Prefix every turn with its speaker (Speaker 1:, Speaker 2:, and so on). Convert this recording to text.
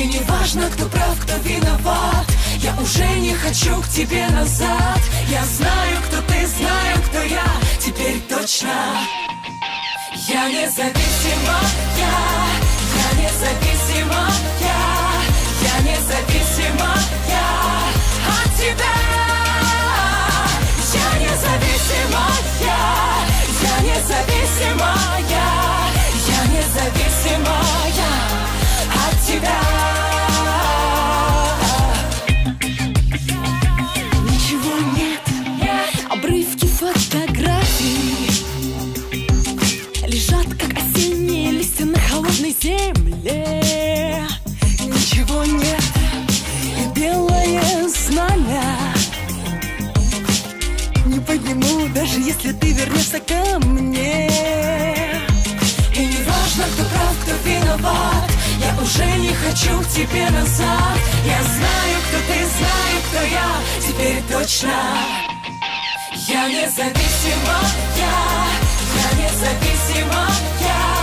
Speaker 1: И не важно, кто прав, кто виноват, я уже не хочу к тебе назад. Я знаю, кто ты, знаю, кто я, теперь точно. Я независимая, я независимая, я независимая от тебя. Я независимая, я независимая, я независимая от тебя. Ничего нет, обрывки фотографий лежат, как осенние листья на холодной земле. Ничего нет, и белое знамя не подниму, даже если ты вернешься ко мне. И не важно, кто прав, кто виноват, я уже не хочу к тебе назад. Я знаю, кто ты, знаю, кто я, теперь точно. Я независимая, я независимая.